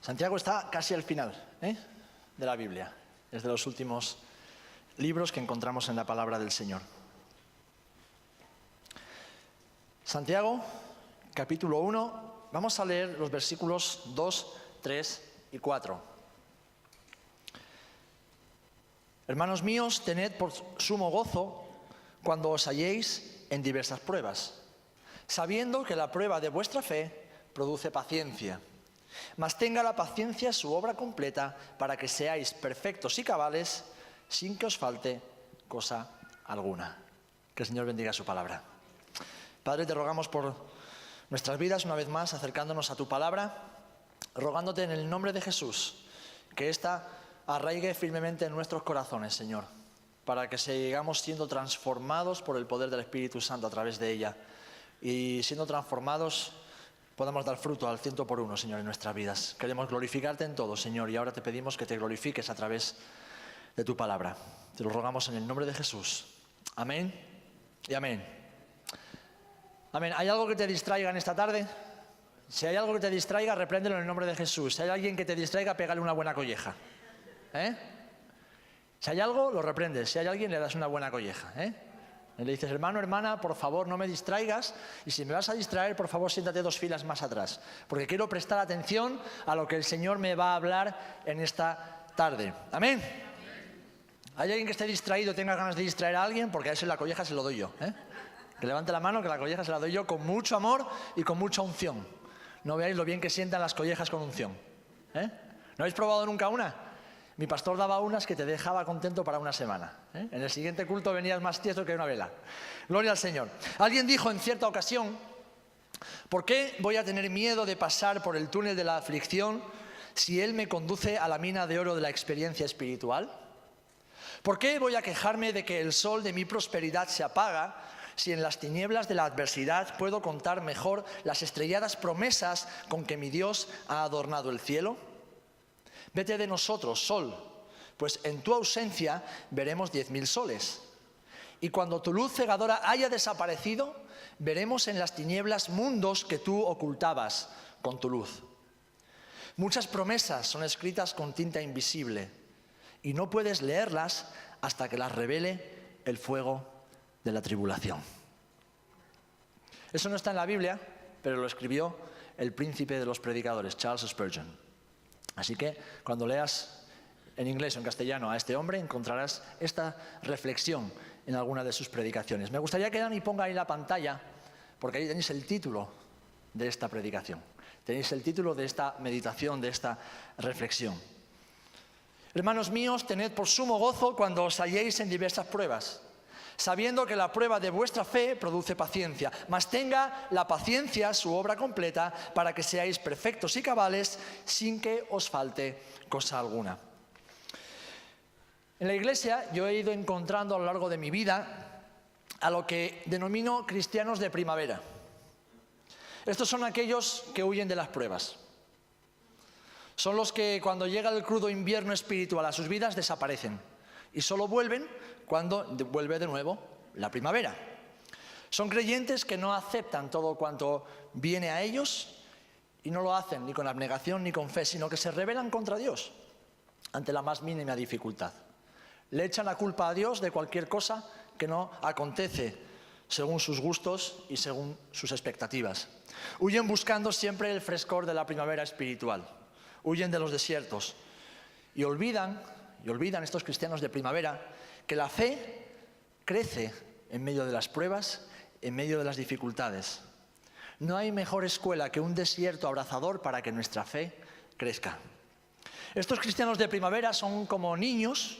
Santiago está casi al final de la Biblia. Es de los últimos libros que encontramos en la palabra del Señor. Santiago, capítulo 1, vamos a leer los versículos 2, 3 y 4. Hermanos míos, tened por sumo gozo cuando os halléis en diversas pruebas, sabiendo que la prueba de vuestra fe produce paciencia. Mas tenga la paciencia su obra completa para que seáis perfectos y cabales sin que os falte cosa alguna. Que el Señor bendiga su palabra. Padre, te rogamos por nuestras vidas una vez más, acercándonos a tu palabra, rogándote en el nombre de Jesús que ésta arraigue firmemente en nuestros corazones, Señor, para que sigamos siendo transformados por el poder del Espíritu Santo a través de ella y siendo transformados podamos dar fruto al 100 por 1, Señor, en nuestras vidas. Queremos glorificarte en todo, Señor, y ahora te pedimos que te glorifiques a través de tu palabra. Te lo rogamos en el nombre de Jesús. Amén y amén. Amén. ¿Hay algo que te distraiga en esta tarde? Si hay algo que te distraiga, repréndelo en el nombre de Jesús. Si hay alguien que te distraiga, pégale una buena colleja. Si hay algo, lo reprendes. Si hay alguien, le das una buena colleja. Le dices, hermano, hermana, por favor, no me distraigas. Y si me vas a distraer, por favor, siéntate 2 filas más atrás. Porque quiero prestar atención a lo que el Señor me va a hablar en esta tarde. Amén. ¿Hay alguien que esté distraído, tenga ganas de distraer a alguien? Porque a ese la colleja se lo doy yo. Que levante la mano, que la colleja se la doy yo con mucho amor y con mucha unción. No veáis lo bien que sientan las collejas con unción. ¿No habéis probado nunca una? Mi pastor daba unas que te dejaba contento para una semana. En el siguiente culto venías más tieso que una vela. Gloria al Señor. Alguien dijo en cierta ocasión, ¿por qué voy a tener miedo de pasar por el túnel de la aflicción si Él me conduce a la mina de oro de la experiencia espiritual? ¿Por qué voy a quejarme de que el sol de mi prosperidad se apaga si en las tinieblas de la adversidad puedo contar mejor las estrelladas promesas con que mi Dios ha adornado el cielo? Vete de nosotros, sol, pues en tu ausencia veremos 10.000 soles. Y cuando tu luz cegadora haya desaparecido, veremos en las tinieblas mundos que tú ocultabas con tu luz. Muchas promesas son escritas con tinta invisible y no puedes leerlas hasta que las revele el fuego de la tribulación. Eso no está en la Biblia, pero lo escribió el príncipe de los predicadores, Charles Spurgeon. Así que cuando leas en inglés o en castellano a este hombre encontrarás esta reflexión en alguna de sus predicaciones. Me gustaría que Dani ponga ahí la pantalla, porque ahí tenéis el título de esta predicación. Tenéis el título de esta meditación, de esta reflexión. Hermanos míos, tened por sumo gozo cuando os halléis en diversas pruebas, sabiendo que la prueba de vuestra fe produce paciencia, mas tenga la paciencia su obra completa para que seáis perfectos y cabales sin que os falte cosa alguna. En la iglesia yo he ido encontrando a lo largo de mi vida a lo que denomino cristianos de primavera. Estos son aquellos que huyen de las pruebas. Son los que cuando llega el crudo invierno espiritual a sus vidas desaparecen y solo vuelven cuando vuelve de nuevo la primavera. Son creyentes que no aceptan todo cuanto viene a ellos y no lo hacen ni con abnegación ni con fe, sino que se rebelan contra Dios ante la más mínima dificultad. Le echan la culpa a Dios de cualquier cosa que no acontece según sus gustos y según sus expectativas. Huyen buscando siempre el frescor de la primavera espiritual. Huyen de los desiertos y olvidan estos cristianos de primavera que la fe crece en medio de las pruebas, en medio de las dificultades. No hay mejor escuela que un desierto abrazador para que nuestra fe crezca. Estos cristianos de primavera son como niños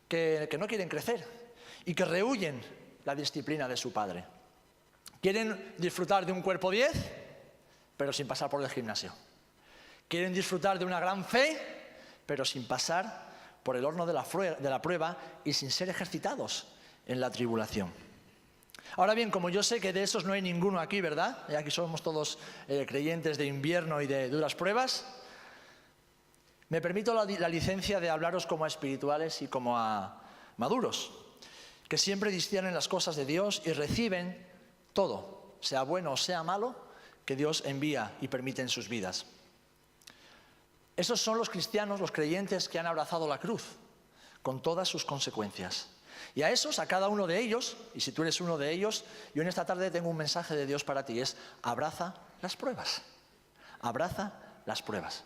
que no quieren crecer y que rehuyen la disciplina de su padre. Quieren disfrutar de un cuerpo 10, pero sin pasar por el gimnasio. Quieren disfrutar de una gran fe, pero sin pasar por el horno de la prueba y sin ser ejercitados en la tribulación. Ahora bien, como yo sé que de esos no hay ninguno aquí, ¿verdad? Y aquí somos todos creyentes de invierno y de duras pruebas. Me permito la licencia de hablaros como a espirituales y como a maduros, que siempre disciernen las cosas de Dios y reciben todo, sea bueno o sea malo, que Dios envía y permite en sus vidas. Esos son los cristianos, los creyentes que han abrazado la cruz, con todas sus consecuencias. Y a esos, a cada uno de ellos, y si tú eres uno de ellos, yo en esta tarde tengo un mensaje de Dios para ti, es abraza las pruebas. Abraza las pruebas.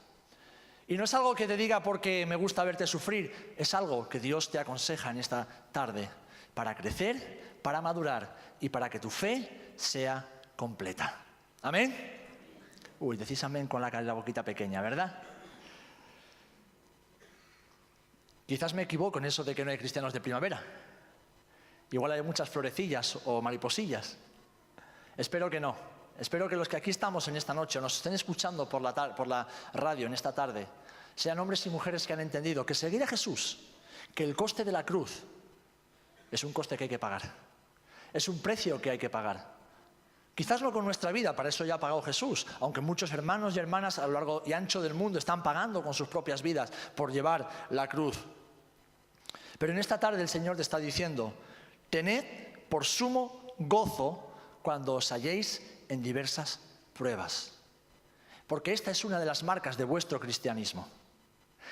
Y no es algo que te diga porque me gusta verte sufrir, es algo que Dios te aconseja en esta tarde para crecer, para madurar y para que tu fe sea completa. ¿Amén? Uy, decís amén con la boquita pequeña, ¿verdad? Quizás me equivoco en eso de que no hay cristianos de primavera. Igual hay muchas florecillas o mariposillas. Espero que no. Espero que los que aquí estamos en esta noche o nos estén escuchando por la radio en esta tarde sean hombres y mujeres que han entendido que seguir a Jesús, que el coste de la cruz es un coste que hay que pagar. Es un precio que hay que pagar. Quizás no con nuestra vida, para eso ya ha pagado Jesús, aunque muchos hermanos y hermanas a lo largo y ancho del mundo están pagando con sus propias vidas por llevar la cruz. Pero en esta tarde el Señor te está diciendo, tened por sumo gozo cuando os halléis en diversas pruebas. Porque esta es una de las marcas de vuestro cristianismo.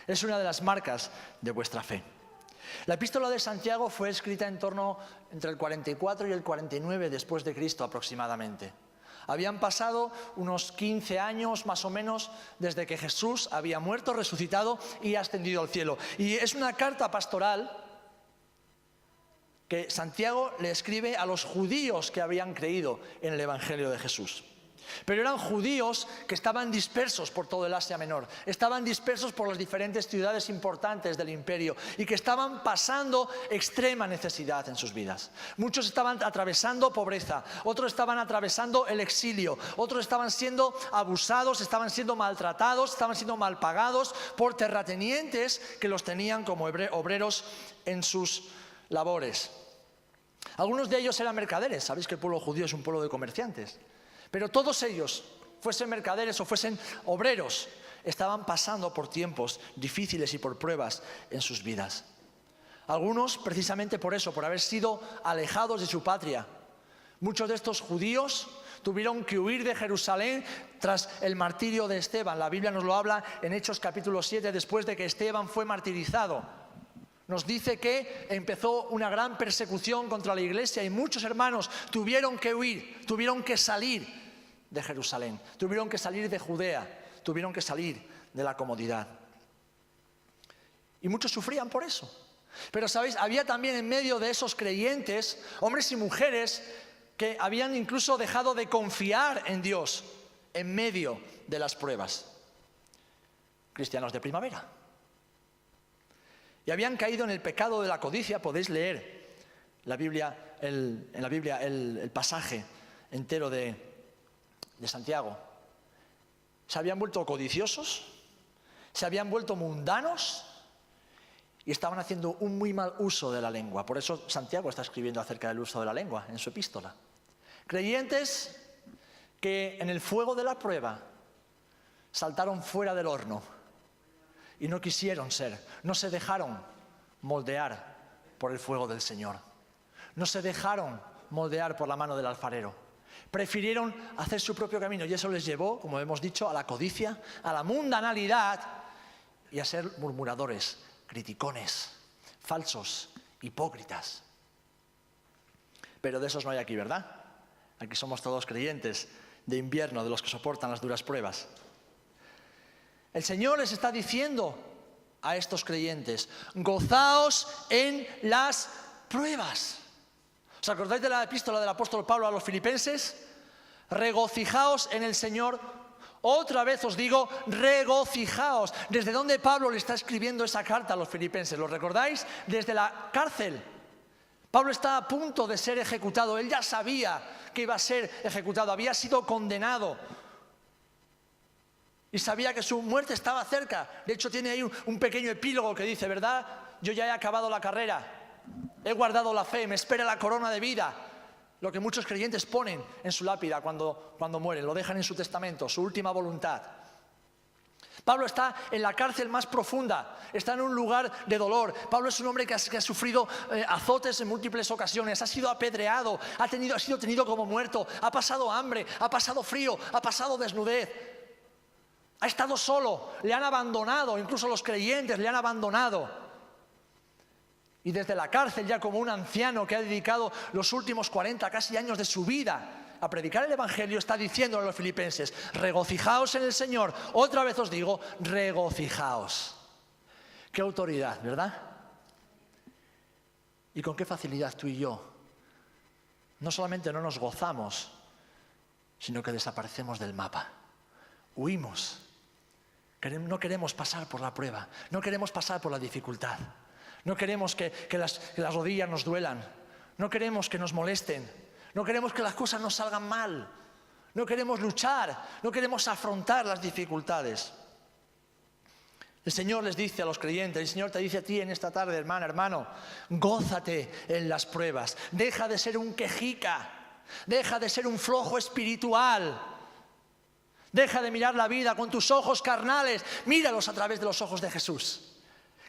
Es una de las marcas de vuestra fe. La epístola de Santiago fue escrita en torno entre el 44 y el 49 después de Cristo aproximadamente. Habían pasado unos 15 años más o menos desde que Jesús había muerto, resucitado y ascendido al cielo. Y es una carta pastoral que Santiago le escribe a los judíos que habían creído en el Evangelio de Jesús. Pero eran judíos que estaban dispersos por todo el Asia Menor, estaban dispersos por las diferentes ciudades importantes del imperio y que estaban pasando extrema necesidad en sus vidas. Muchos estaban atravesando pobreza, otros estaban atravesando el exilio, otros estaban siendo abusados, estaban siendo maltratados, estaban siendo mal pagados por terratenientes que los tenían como obreros en sus labores. Algunos de ellos eran mercaderes, sabéis que el pueblo judío es un pueblo de comerciantes. Pero todos ellos, fuesen mercaderes o fuesen obreros, estaban pasando por tiempos difíciles y por pruebas en sus vidas. Algunos, precisamente por eso, por haber sido alejados de su patria. Muchos de estos judíos tuvieron que huir de Jerusalén tras el martirio de Esteban. La Biblia nos lo habla en Hechos capítulo 7, después de que Esteban fue martirizado. Nos dice que empezó una gran persecución contra la iglesia y muchos hermanos tuvieron que huir, tuvieron que salir de Jerusalén, tuvieron que salir de Judea, tuvieron que salir de la comodidad. Y muchos sufrían por eso. Pero sabéis, había también en medio de esos creyentes, hombres y mujeres que habían incluso dejado de confiar en Dios en medio de las pruebas. Cristianos de primavera. Y habían caído en el pecado de la codicia. Podéis leer en la Biblia el pasaje entero de Santiago. Se habían vuelto codiciosos, se habían vuelto mundanos y estaban haciendo un muy mal uso de la lengua. Por eso Santiago está escribiendo acerca del uso de la lengua en su epístola. Creyentes que en el fuego de la prueba saltaron fuera del horno. Y no quisieron ser, no se dejaron moldear por el fuego del Señor. No se dejaron moldear por la mano del alfarero. Prefirieron hacer su propio camino y eso les llevó, como hemos dicho, a la codicia, a la mundanalidad y a ser murmuradores, criticones, falsos, hipócritas. Pero de esos no hay aquí, ¿verdad? Aquí somos todos creyentes de invierno, de los que soportan las duras pruebas. El Señor les está diciendo a estos creyentes, gozaos en las pruebas. ¿Os acordáis de la epístola del apóstol Pablo a los filipenses? Regocijaos en el Señor. Otra vez os digo, regocijaos. ¿Desde dónde Pablo le está escribiendo esa carta a los filipenses? ¿Lo recordáis? Desde la cárcel. Pablo está a punto de ser ejecutado. Él ya sabía que iba a ser ejecutado. Había sido condenado. Y sabía que su muerte estaba cerca. De hecho, tiene ahí un pequeño epílogo que dice, ¿verdad? Yo ya he acabado la carrera. He guardado la fe. Me espera la corona de vida. Lo que muchos creyentes ponen en su lápida cuando mueren. Lo dejan en su testamento, su última voluntad. Pablo está en la cárcel más profunda. Está en un lugar de dolor. Pablo es un hombre que ha sufrido azotes en múltiples ocasiones. Ha sido apedreado. Ha sido tenido como muerto. Ha pasado hambre. Ha pasado frío. Ha pasado desnudez. Ha estado solo, le han abandonado, incluso los creyentes le han abandonado. Y desde la cárcel, ya como un anciano que ha dedicado los últimos 40 casi años de su vida a predicar el Evangelio, está diciendo a los filipenses: regocijaos en el Señor. Otra vez os digo, regocijaos. Qué autoridad, ¿verdad? Y con qué facilidad tú y yo no solamente no nos gozamos, sino que desaparecemos del mapa. Huimos. No queremos pasar por la prueba, no queremos pasar por la dificultad, no queremos que las rodillas nos duelan, no queremos que nos molesten, no queremos que las cosas nos salgan mal, no queremos luchar, no queremos afrontar las dificultades. El Señor les dice a los creyentes, el Señor te dice a ti en esta tarde, hermana, hermano, gózate en las pruebas, deja de ser un quejica, deja de ser un flojo espiritual. Deja de mirar la vida con tus ojos carnales, míralos a través de los ojos de Jesús,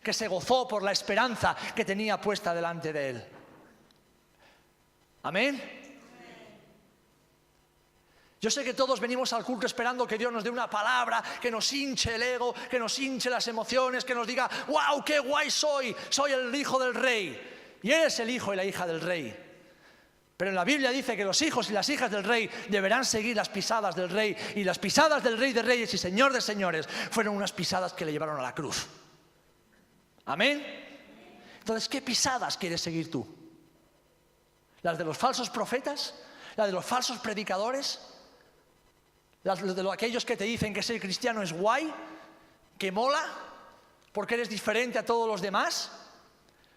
que se gozó por la esperanza que tenía puesta delante de Él. Amén. Yo sé que todos venimos al culto esperando que Dios nos dé una palabra, que nos hinche el ego, que nos hinche las emociones, que nos diga: ¡wow, qué guay soy! Soy el hijo del rey. Y eres el hijo y la hija del rey. Pero en la Biblia dice que los hijos y las hijas del rey deberán seguir las pisadas del rey. Y las pisadas del rey de reyes y señor de señores fueron unas pisadas que le llevaron a la cruz. ¿Amén? Entonces, ¿qué pisadas quieres seguir tú? ¿Las de los falsos profetas? ¿Las de los falsos predicadores? ¿Las de aquellos que te dicen que ser cristiano es guay? ¿Que mola? ¿Porque eres diferente a todos los demás?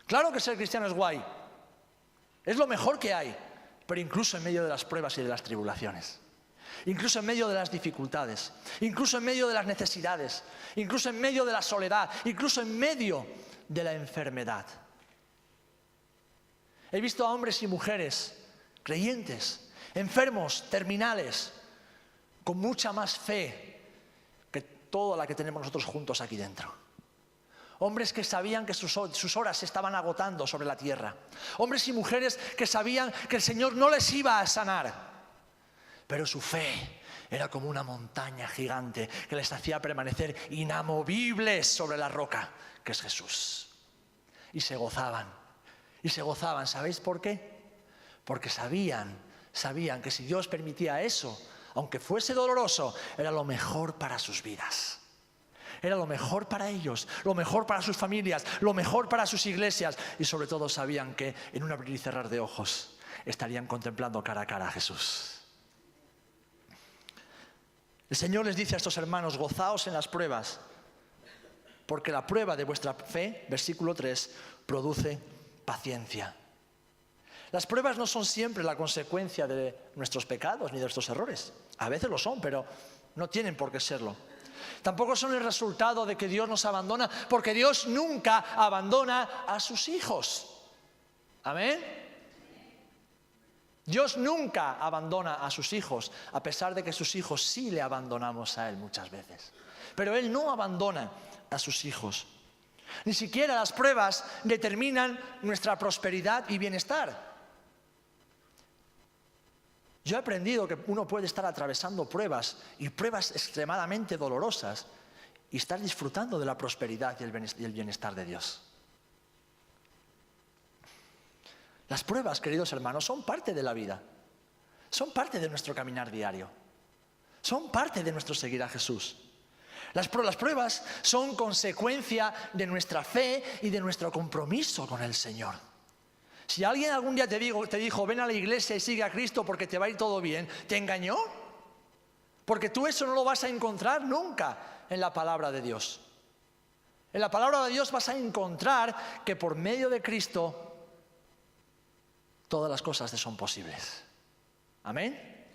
Claro que ser cristiano es guay. Es lo mejor que hay. Pero incluso en medio de las pruebas y de las tribulaciones, incluso en medio de las dificultades, incluso en medio de las necesidades, incluso en medio de la soledad, incluso en medio de la enfermedad. He visto a hombres y mujeres, creyentes, enfermos, terminales, con mucha más fe que toda la que tenemos nosotros juntos aquí dentro. Hombres que sabían que sus horas se estaban agotando sobre la tierra. Hombres y mujeres que sabían que el Señor no les iba a sanar. Pero su fe era como una montaña gigante que les hacía permanecer inamovibles sobre la roca, que es Jesús. Y se gozaban. Y se gozaban. ¿Sabéis por qué? Porque sabían que si Dios permitía eso, aunque fuese doloroso, era lo mejor para sus vidas. Era lo mejor para ellos, lo mejor para sus familias, lo mejor para sus iglesias. Y sobre todo sabían que en un abrir y cerrar de ojos estarían contemplando cara a cara a Jesús. El Señor les dice a estos hermanos: gozaos en las pruebas, porque la prueba de vuestra fe, versículo 3, produce paciencia. Las pruebas no son siempre la consecuencia de nuestros pecados ni de nuestros errores. A veces lo son, pero no tienen por qué serlo. Tampoco son el resultado de que Dios nos abandona, porque Dios nunca abandona a sus hijos. ¿Amén? Dios nunca abandona a sus hijos, a pesar de que sus hijos sí le abandonamos a Él muchas veces. Pero Él no abandona a sus hijos. Ni siquiera las pruebas determinan nuestra prosperidad y bienestar. Yo he aprendido que uno puede estar atravesando pruebas y pruebas extremadamente dolorosas y estar disfrutando de la prosperidad y el bienestar de Dios. Las pruebas, queridos hermanos, son parte de la vida. Son parte de nuestro caminar diario. Son parte de nuestro seguir a Jesús. Las pruebas son consecuencia de nuestra fe y de nuestro compromiso con el Señor. Si alguien algún día te dijo: ven a la iglesia y sigue a Cristo porque te va a ir todo bien, ¿te engañó? Porque tú eso no lo vas a encontrar nunca en la palabra de Dios. En la palabra de Dios vas a encontrar que por medio de Cristo todas las cosas te son posibles. ¿Amén?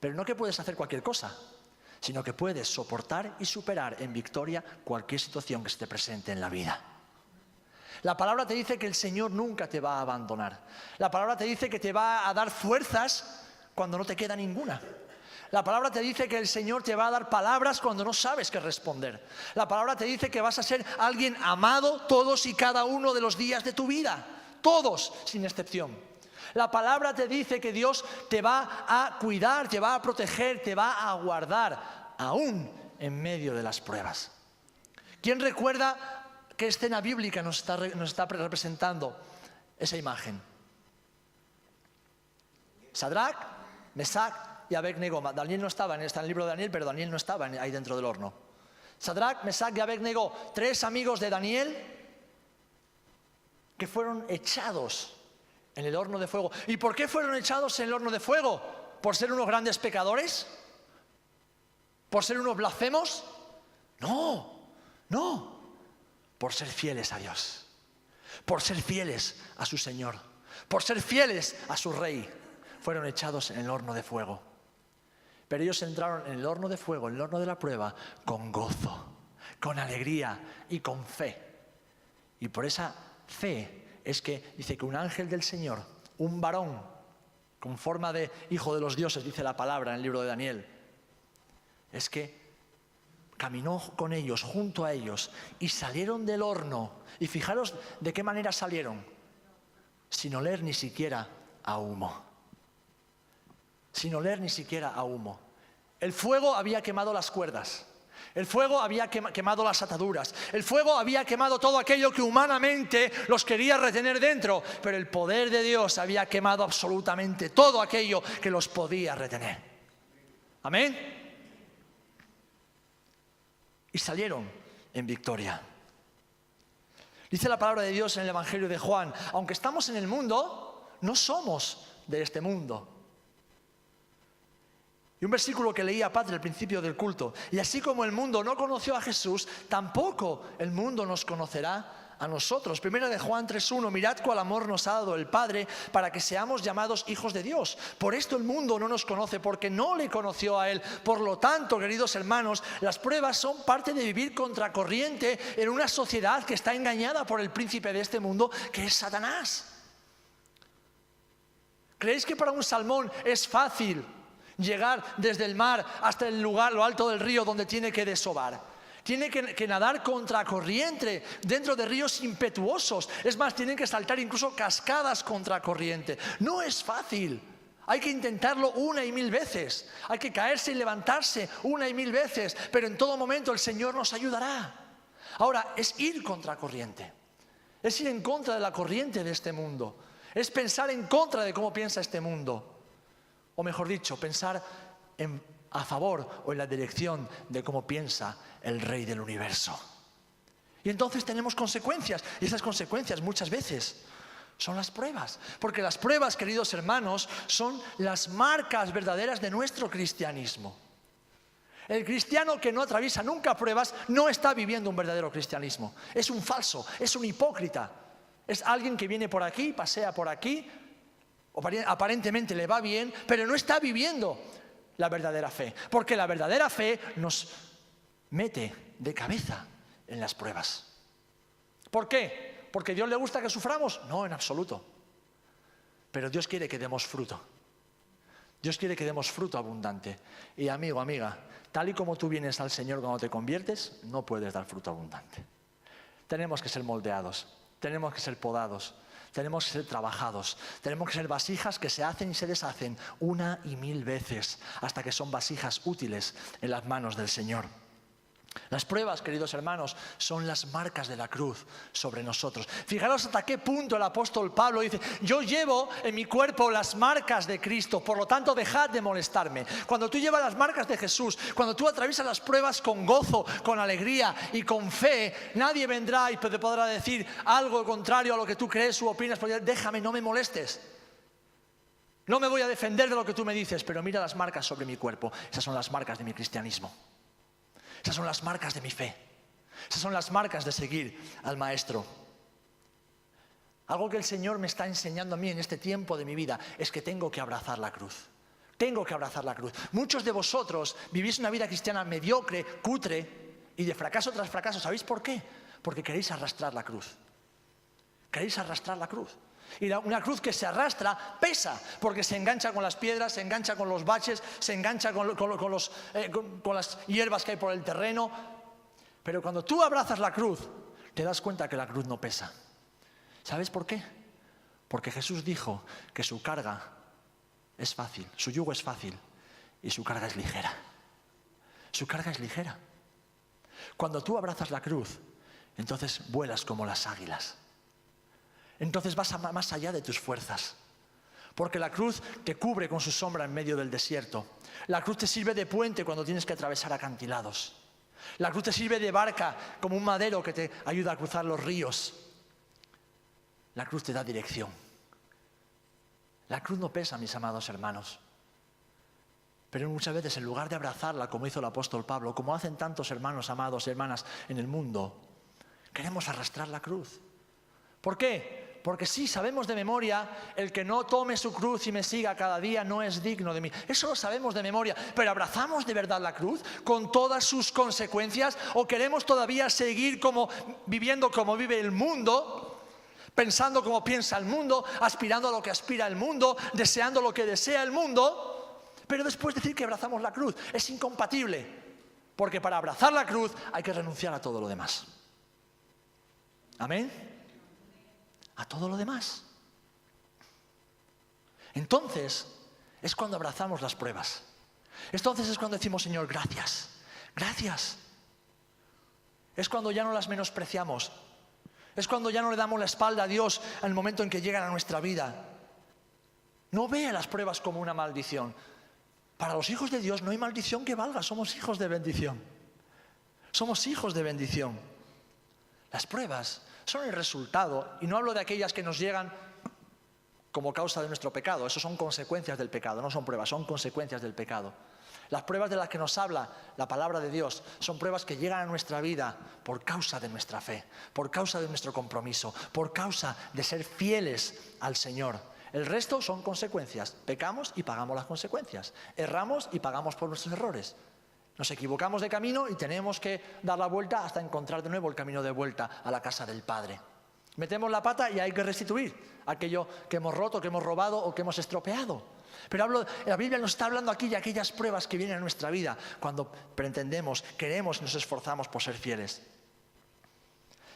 Pero no que puedes hacer cualquier cosa, sino que puedes soportar y superar en victoria cualquier situación que se te presente en la vida. La palabra te dice que el Señor nunca te va a abandonar. La palabra te dice que te va a dar fuerzas cuando no te queda ninguna. La palabra te dice que el Señor te va a dar palabras cuando no sabes qué responder. La palabra te dice que vas a ser alguien amado todos y cada uno de los días de tu vida. Todos, sin excepción. La palabra te dice que Dios te va a cuidar, te va a proteger, te va a guardar, aún en medio de las pruebas. ¿Quién recuerda qué escena bíblica nos está representando esa imagen? Sadrac, Mesac y Abednego. Daniel no estaba, está en el libro de Daniel, pero Daniel no estaba ahí dentro del horno. Sadrac, Mesac y Abednego, 3 amigos de Daniel que fueron echados en el horno de fuego. ¿Y por qué fueron echados en el horno de fuego? ¿Por ser unos grandes pecadores? ¿Por ser unos blasfemos? No, no. Por ser fieles a Dios. Por ser fieles a su Señor. Por ser fieles a su Rey. Fueron echados en el horno de fuego. Pero ellos entraron en el horno de fuego, en el horno de la prueba, con gozo, con alegría y con fe. Y por esa fe es que dice que un ángel del Señor, un varón con forma de hijo de los dioses, dice la palabra en el libro de Daniel, es que caminó con ellos, junto a ellos, y salieron del horno. Y fijaros de qué manera salieron, sin oler ni siquiera a humo. Sin oler ni siquiera a humo. El fuego había quemado las cuerdas. El fuego había quemado las ataduras. El fuego había quemado todo aquello que humanamente los quería retener dentro. Pero el poder de Dios había quemado absolutamente todo aquello que los podía retener. Amén. Y salieron en victoria. Dice la palabra de Dios en el Evangelio de Juan: aunque estamos en el mundo, no somos de este mundo. Y un versículo que leía Padre al principio del culto: y así como el mundo no conoció a Jesús, tampoco el mundo nos conocerá a nosotros. Primera de Juan 3:1: mirad cuál amor nos ha dado el Padre para que seamos llamados hijos de Dios. Por esto el mundo no nos conoce, porque no le conoció a Él. Por lo tanto, queridos hermanos, las pruebas son parte de vivir contracorriente en una sociedad que está engañada por el príncipe de este mundo, que es Satanás. ¿Creéis que para un salmón es fácil llegar desde el mar hasta el lugar, lo alto del río, donde tiene que desovar? Tiene que nadar contracorriente dentro de ríos impetuosos. Es más, tienen que saltar incluso cascadas contracorriente. No es fácil. Hay que intentarlo 1 y 1000 veces. Hay que caerse y levantarse 1 y 1000 veces. Pero en todo momento el Señor nos ayudará. Ahora, es ir contracorriente. Es ir en contra de la corriente de este mundo. Es pensar en contra de cómo piensa este mundo. O mejor dicho, pensar a favor o en la dirección de cómo piensa el Rey del universo. Y entonces tenemos consecuencias. Y esas consecuencias muchas veces son las pruebas. Porque las pruebas, queridos hermanos, son las marcas verdaderas de nuestro cristianismo. El cristiano que no atraviesa nunca pruebas no está viviendo un verdadero cristianismo. Es un falso, es un hipócrita. Es alguien que viene por aquí, pasea por aquí, aparentemente le va bien, pero no está viviendo la verdadera fe. Porque la verdadera fe nos mete de cabeza en las pruebas. ¿Por qué? ¿Porque a Dios le gusta que suframos? No, en absoluto. Pero Dios quiere que demos fruto. Dios quiere que demos fruto abundante. Y amigo, amiga, tal y como tú vienes al Señor cuando te conviertes, no puedes dar fruto abundante. Tenemos que ser moldeados, tenemos que ser podados, tenemos que ser trabajados, tenemos que ser vasijas que se hacen y se deshacen 1 y 1000 veces hasta que son vasijas útiles en las manos del Señor. Las pruebas, queridos hermanos, son las marcas de la cruz sobre nosotros. Fijaros hasta qué punto el apóstol Pablo dice: yo llevo en mi cuerpo las marcas de Cristo, por lo tanto dejad de molestarme. Cuando tú llevas las marcas de Jesús, cuando tú atraviesas las pruebas con gozo, con alegría y con fe, nadie vendrá y te podrá decir algo contrario a lo que tú crees u opinas. Déjame, no me molestes. No me voy a defender de lo que tú me dices, pero mira las marcas sobre mi cuerpo. Esas son las marcas de mi cristianismo. Esas son las marcas de mi fe. Esas son las marcas de seguir al Maestro. Algo que el Señor me está enseñando a mí en este tiempo de mi vida es que tengo que abrazar la cruz. Tengo que abrazar la cruz. Muchos de vosotros vivís una vida cristiana mediocre, cutre y de fracaso tras fracaso. ¿Sabéis por qué? Porque queréis arrastrar la cruz. Queréis arrastrar la cruz. Y una cruz que se arrastra pesa, porque se engancha con las piedras, se engancha con los baches, se engancha con las hierbas que hay por el terreno. Pero cuando tú abrazas la cruz, te das cuenta que la cruz no pesa. ¿Sabes por qué? Porque Jesús dijo que su carga es fácil, su yugo es fácil y su carga es ligera. Su carga es ligera. Cuando tú abrazas la cruz, entonces vuelas como las águilas. Entonces vas más allá de tus fuerzas. Porque la cruz te cubre con su sombra en medio del desierto. La cruz te sirve de puente cuando tienes que atravesar acantilados. La cruz te sirve de barca como un madero que te ayuda a cruzar los ríos. La cruz te da dirección. La cruz no pesa, mis amados hermanos. Pero muchas veces, en lugar de abrazarla, como hizo el apóstol Pablo, como hacen tantos hermanos, amados y hermanas en el mundo, queremos arrastrar la cruz. ¿Por qué? Porque sí, sabemos de memoria, el que no tome su cruz y me siga cada día no es digno de mí. Eso lo sabemos de memoria, pero ¿abrazamos de verdad la cruz con todas sus consecuencias? ¿O queremos todavía seguir viviendo como vive el mundo, pensando como piensa el mundo, aspirando a lo que aspira el mundo, deseando lo que desea el mundo? Pero después decir que abrazamos la cruz es incompatible, porque para abrazar la cruz hay que renunciar a todo lo demás. ¿Amén? A todo lo demás. Entonces es cuando abrazamos las pruebas. Entonces es cuando decimos, Señor, gracias, gracias. Es cuando ya no las menospreciamos. Es cuando ya no le damos la espalda a Dios en el momento en que llegan a nuestra vida. No vea las pruebas como una maldición. Para los hijos de Dios no hay maldición que valga, somos hijos de bendición. Somos hijos de bendición. Las pruebas son el resultado, y no hablo de aquellas que nos llegan como causa de nuestro pecado, eso son consecuencias del pecado, no son pruebas, son consecuencias del pecado. Las pruebas de las que nos habla la palabra de Dios son pruebas que llegan a nuestra vida por causa de nuestra fe, por causa de nuestro compromiso, por causa de ser fieles al Señor. El resto son consecuencias. Pecamos y pagamos las consecuencias. Erramos y pagamos por nuestros errores. Nos equivocamos de camino y tenemos que dar la vuelta hasta encontrar de nuevo el camino de vuelta a la casa del Padre. Metemos la pata y hay que restituir aquello que hemos roto, que hemos robado o que hemos estropeado. Pero la Biblia nos está hablando aquí de aquellas pruebas que vienen a nuestra vida cuando pretendemos, queremos y nos esforzamos por ser fieles.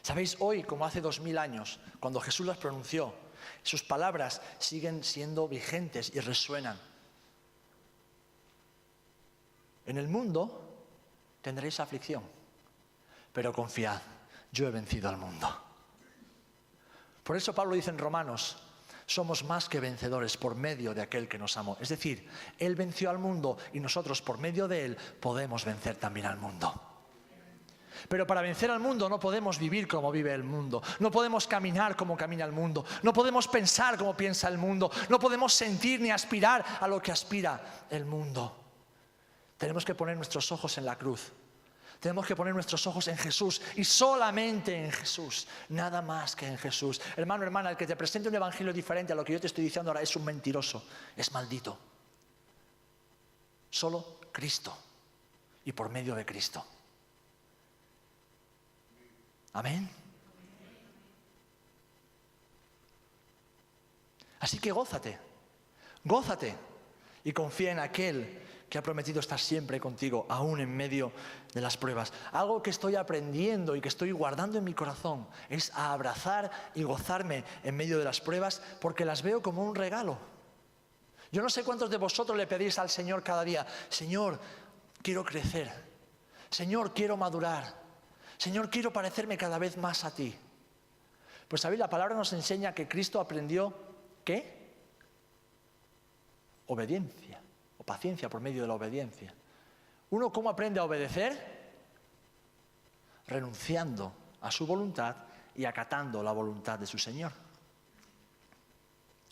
¿Sabéis? Hoy, como hace 2000 años, cuando Jesús las pronunció, sus palabras siguen siendo vigentes y resuenan. En el mundo tendréis aflicción, pero confiad, yo he vencido al mundo. Por eso Pablo dice en Romanos, somos más que vencedores por medio de aquel que nos amó. Es decir, Él venció al mundo y nosotros por medio de Él podemos vencer también al mundo. Pero para vencer al mundo no podemos vivir como vive el mundo, no podemos caminar como camina el mundo, no podemos pensar como piensa el mundo, no podemos sentir ni aspirar a lo que aspira el mundo. Tenemos que poner nuestros ojos en la cruz, tenemos que poner nuestros ojos en Jesús y solamente en Jesús, nada más que en Jesús. Hermano, hermana, el que te presente un evangelio diferente a lo que yo te estoy diciendo ahora es un mentiroso, es maldito. Solo Cristo y por medio de Cristo. Amén. Así que gózate y confía en aquel que ha prometido estar siempre contigo, aún en medio de las pruebas. Algo que estoy aprendiendo y que estoy guardando en mi corazón es a abrazar y gozarme en medio de las pruebas porque las veo como un regalo. Yo no sé cuántos de vosotros le pedís al Señor cada día, Señor, quiero crecer, Señor, quiero madurar, Señor, quiero parecerme cada vez más a ti. Pues sabéis, la palabra nos enseña que Cristo aprendió, ¿qué? Obediencia o paciencia por medio de la obediencia. ¿Uno cómo aprende a obedecer? Renunciando a su voluntad y acatando la voluntad de su Señor.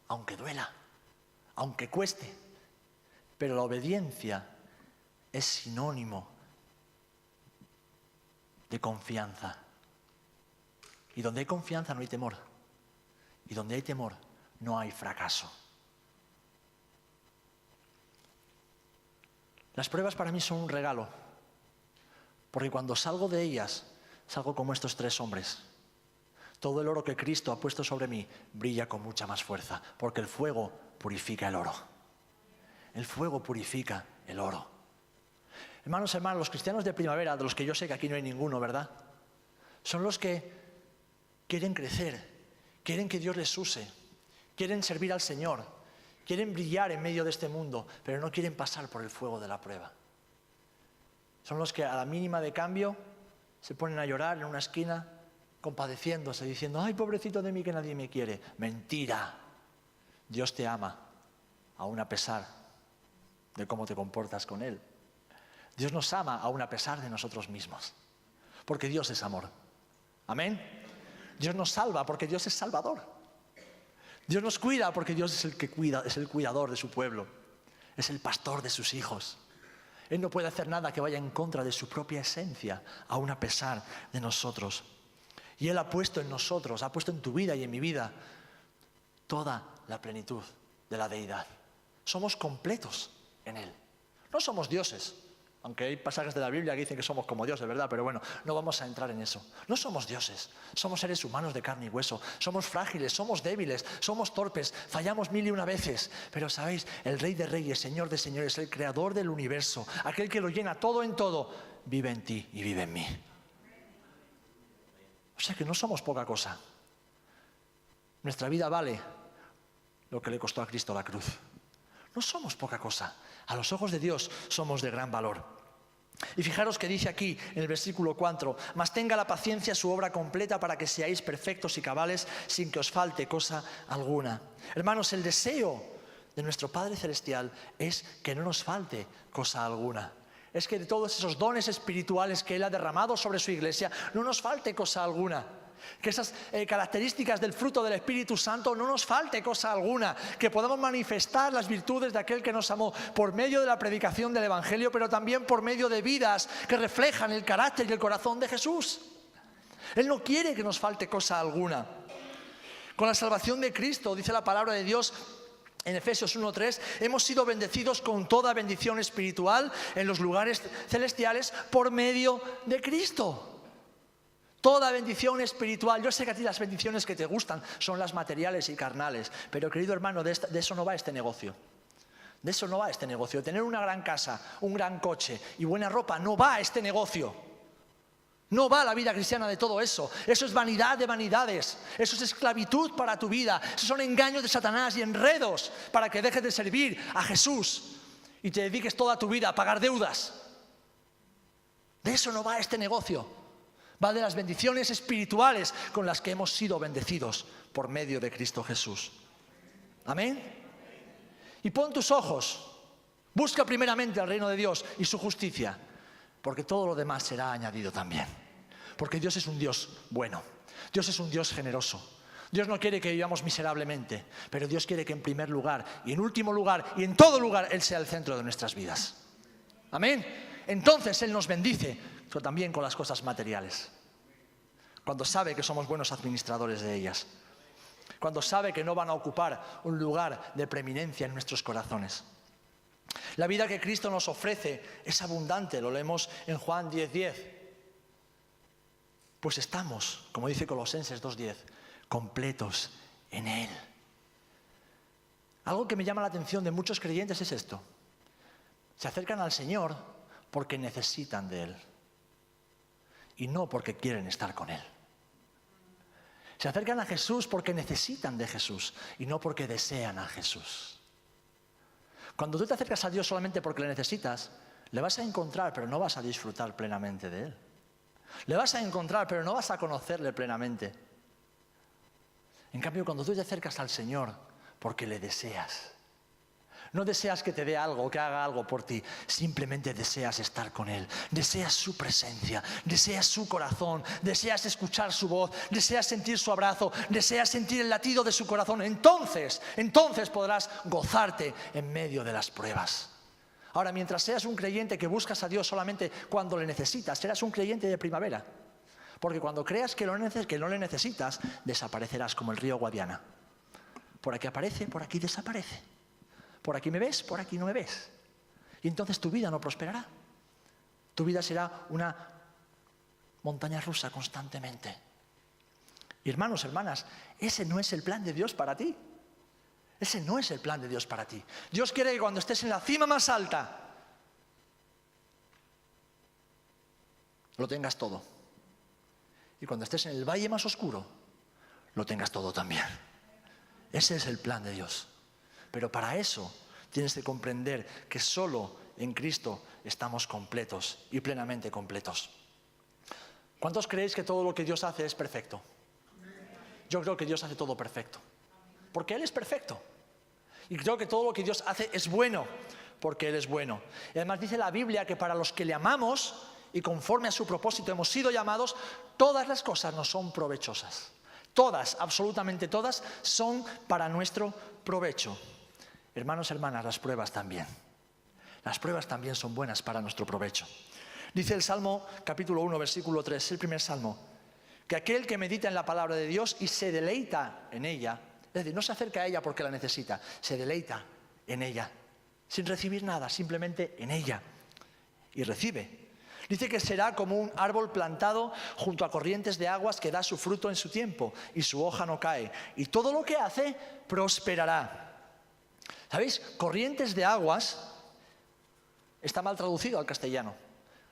Aunque duela, aunque cueste, pero la obediencia es sinónimo de confianza. Y donde hay confianza no hay temor. Y donde hay temor no hay fracaso. Las pruebas para mí son un regalo. Porque cuando salgo de ellas, salgo como estos 3 hombres. Todo el oro que Cristo ha puesto sobre mí brilla con mucha más fuerza. Porque el fuego purifica el oro. El fuego purifica el oro. Hermanos, hermanas, los cristianos de primavera, de los que yo sé que aquí no hay ninguno, ¿verdad? Son los que quieren crecer, quieren que Dios les use, quieren servir al Señor, quieren brillar en medio de este mundo, pero no quieren pasar por el fuego de la prueba. Son los que a la mínima de cambio se ponen a llorar en una esquina, compadeciéndose, diciendo, ay, pobrecito de mí que nadie me quiere. Mentira. Dios te ama, aun a pesar de cómo te comportas con Él. Dios nos ama aun a pesar de nosotros mismos, porque Dios es amor. Amén. Dios nos salva porque Dios es salvador. Dios nos cuida porque Dios es el que cuida, es el cuidador de su pueblo, es el pastor de sus hijos. Él no puede hacer nada que vaya en contra de su propia esencia, aun a pesar de nosotros. Y Él ha puesto en nosotros, ha puesto en tu vida y en mi vida, toda la plenitud de la deidad. Somos completos en Él. No somos dioses, aunque hay pasajes de la Biblia que dicen que somos como dioses, ¿verdad? Pero bueno, no vamos a entrar en eso. No somos dioses, somos seres humanos de carne y hueso. Somos frágiles, somos débiles, somos torpes, fallamos 1001 veces. Pero sabéis, el Rey de Reyes, Señor de Señores, el Creador del universo, aquel que lo llena todo en todo, vive en ti y vive en mí. O sea que no somos poca cosa. Nuestra vida vale lo que le costó a Cristo la cruz. No somos poca cosa. A los ojos de Dios somos de gran valor. Y fijaros que dice aquí en el versículo 4, mas tenga la paciencia su obra completa para que seáis perfectos y cabales sin que os falte cosa alguna. Hermanos, el deseo de nuestro Padre Celestial es que no nos falte cosa alguna. Es que de todos esos dones espirituales que Él ha derramado sobre su iglesia, no nos falte cosa alguna. Que esas características del fruto del Espíritu Santo no nos falte cosa alguna, que podamos manifestar las virtudes de aquel que nos amó por medio de la predicación del Evangelio, pero también por medio de vidas que reflejan el carácter y el corazón de Jesús. Él no quiere que nos falte cosa alguna. Con la salvación de Cristo, dice la palabra de Dios en Efesios 1:3, hemos sido bendecidos con toda bendición espiritual en los lugares celestiales por medio de Cristo. Toda bendición espiritual. Yo sé que a ti las bendiciones que te gustan son las materiales y carnales, pero querido hermano, de eso no va este negocio. De eso no va este negocio. Tener una gran casa, un gran coche y buena ropa no va a este negocio. No va la vida cristiana de todo eso. Eso es vanidad de vanidades. Eso es esclavitud para tu vida. Esos son engaños de Satanás y enredos para que dejes de servir a Jesús y te dediques toda tu vida a pagar deudas. De eso no va este negocio. Va de las bendiciones espirituales con las que hemos sido bendecidos por medio de Cristo Jesús. Amén. Y pon tus ojos, busca primeramente el reino de Dios y su justicia, porque todo lo demás será añadido también. Porque Dios es un Dios bueno, Dios es un Dios generoso. Dios no quiere que vivamos miserablemente, pero Dios quiere que en primer lugar y en último lugar y en todo lugar Él sea el centro de nuestras vidas. Amén. Entonces Él nos bendice, pero también con las cosas materiales. Cuando sabe que somos buenos administradores de ellas. Cuando sabe que no van a ocupar un lugar de preeminencia en nuestros corazones. La vida que Cristo nos ofrece es abundante, lo leemos en Juan 10:10. Pues estamos, como dice Colosenses 2:10, completos en Él. Algo que me llama la atención de muchos creyentes es esto. Se acercan al Señor porque necesitan de Él y no porque quieren estar con Él. Se acercan a Jesús porque necesitan de Jesús y no porque desean a Jesús. Cuando tú te acercas a Dios solamente porque le necesitas, le vas a encontrar, pero no vas a disfrutar plenamente de Él. Le vas a encontrar, pero no vas a conocerle plenamente. En cambio, cuando tú te acercas al Señor porque le deseas, no deseas que te dé algo, que haga algo por ti, simplemente deseas estar con Él, deseas su presencia, deseas su corazón, deseas escuchar su voz, deseas sentir su abrazo, deseas sentir el latido de su corazón. Entonces podrás gozarte en medio de las pruebas. Ahora, mientras seas un creyente que buscas a Dios solamente cuando le necesitas, serás un creyente de primavera. Porque cuando creas que no le necesitas, desaparecerás como el río Guadiana. Por aquí aparece, por aquí desaparece. Por aquí me ves, por aquí no me ves. Y entonces tu vida no prosperará. Tu vida será una montaña rusa constantemente. Y hermanos, hermanas, ese no es el plan de Dios para ti. Ese no es el plan de Dios para ti. Dios quiere que cuando estés en la cima más alta, lo tengas todo. Y cuando estés en el valle más oscuro, lo tengas todo también. Ese es el plan de Dios. Pero para eso tienes que comprender que solo en Cristo estamos completos y plenamente completos. ¿Cuántos creéis que todo lo que Dios hace es perfecto? Yo creo que Dios hace todo perfecto, porque Él es perfecto. Y creo que todo lo que Dios hace es bueno, porque Él es bueno. Y además dice la Biblia que para los que le amamos y conforme a su propósito hemos sido llamados, todas las cosas nos son provechosas. Todas, absolutamente todas, son para nuestro provecho. Hermanos, hermanas, las pruebas también. Las pruebas también son buenas para nuestro provecho. Dice el Salmo capítulo 1, versículo 3, el primer Salmo, que aquel que medita en la palabra de Dios y se deleita en ella, es decir, no se acerca a ella porque la necesita, se deleita en ella, sin recibir nada, simplemente en ella, y recibe. Dice que será como un árbol plantado junto a corrientes de aguas que da su fruto en su tiempo y su hoja no cae, y todo lo que hace prosperará. ¿Sabéis? Corrientes de aguas está mal traducido al castellano,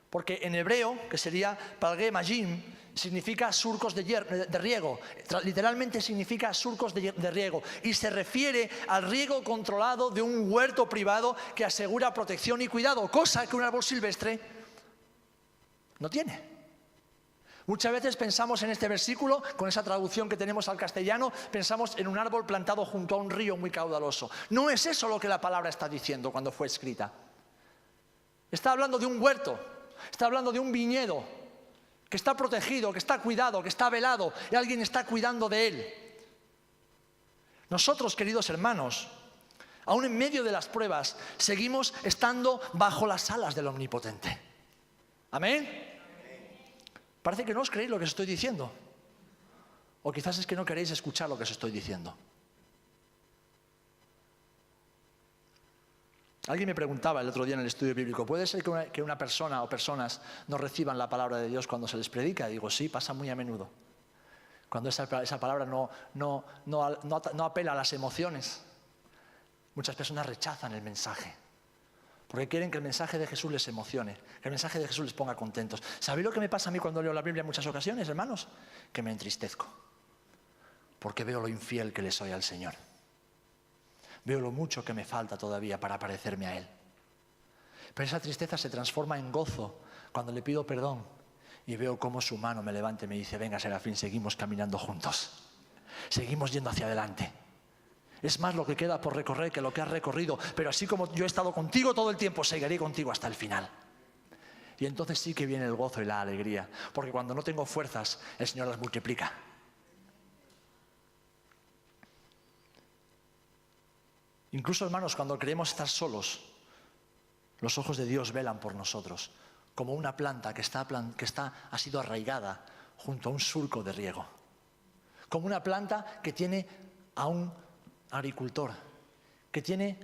porque en hebreo, que sería palge majim, significa surcos de riego. Literalmente significa surcos de riego. Y se refiere al riego controlado de un huerto privado que asegura protección y cuidado, cosa que un árbol silvestre no tiene. Muchas veces pensamos en este versículo, con esa traducción que tenemos al castellano, pensamos en un árbol plantado junto a un río muy caudaloso. No es eso lo que la palabra está diciendo cuando fue escrita. Está hablando de un huerto, está hablando de un viñedo que está protegido, que está cuidado, que está velado y alguien está cuidando de él. Nosotros, queridos hermanos, aún en medio de las pruebas, seguimos estando bajo las alas del Omnipotente. ¿Amén? Parece que no os creéis lo que os estoy diciendo. O quizás es que no queréis escuchar lo que os estoy diciendo. Alguien me preguntaba el otro día en el estudio bíblico, ¿puede ser que una persona o personas no reciban la palabra de Dios cuando se les predica? Digo, sí, pasa muy a menudo. Cuando esa palabra no apela a las emociones. Muchas personas rechazan el mensaje, porque quieren que el mensaje de Jesús les emocione, que el mensaje de Jesús les ponga contentos. ¿Sabéis lo que me pasa a mí cuando leo la Biblia en muchas ocasiones, hermanos? Que me entristezco, porque veo lo infiel que le soy al Señor. Veo lo mucho que me falta todavía para parecerme a Él. Pero esa tristeza se transforma en gozo cuando le pido perdón y veo cómo su mano me levanta y me dice, venga Serafín, seguimos caminando juntos. Seguimos yendo hacia adelante. Es más lo que queda por recorrer que lo que has recorrido, pero así como yo he estado contigo todo el tiempo, seguiré contigo hasta el final. Y entonces sí que viene el gozo y la alegría, porque cuando no tengo fuerzas, el Señor las multiplica. Incluso, hermanos, cuando creemos estar solos, los ojos de Dios velan por nosotros, como una planta que ha sido arraigada junto a un surco de riego. Como una planta que tiene a un agricultor, que tiene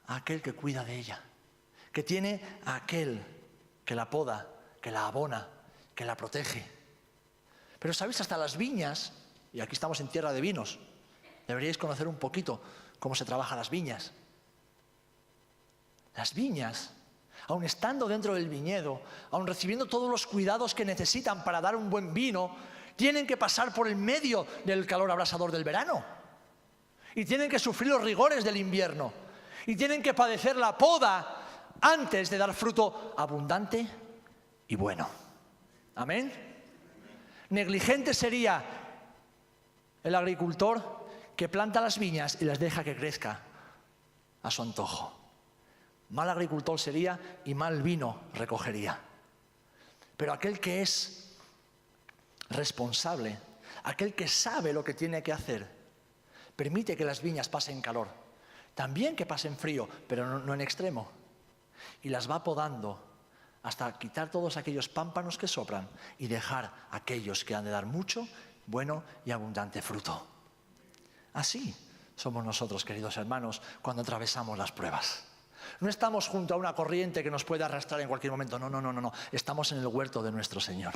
a aquel que cuida de ella, que tiene a aquel que la poda, que la abona, que la protege. Pero sabéis, hasta las viñas, y aquí estamos en tierra de vinos, deberíais conocer un poquito cómo se trabajan las viñas. Las viñas, aun estando dentro del viñedo, aun recibiendo todos los cuidados que necesitan para dar un buen vino, tienen que pasar por el medio del calor abrasador del verano. Y tienen que sufrir los rigores del invierno. Y tienen que padecer la poda antes de dar fruto abundante y bueno. ¿Amén? Negligente sería el agricultor que planta las viñas y las deja que crezca a su antojo. Mal agricultor sería y mal vino recogería. Pero aquel que es responsable, aquel que sabe lo que tiene que hacer, permite que las viñas pasen calor, también que pasen frío, pero no en extremo, y las va podando hasta quitar todos aquellos pámpanos que soplan y dejar aquellos que han de dar mucho, bueno y abundante fruto. Así somos nosotros, queridos hermanos, cuando atravesamos las pruebas. No estamos junto a una corriente que nos puede arrastrar en cualquier momento. No. Estamos en el huerto de nuestro Señor.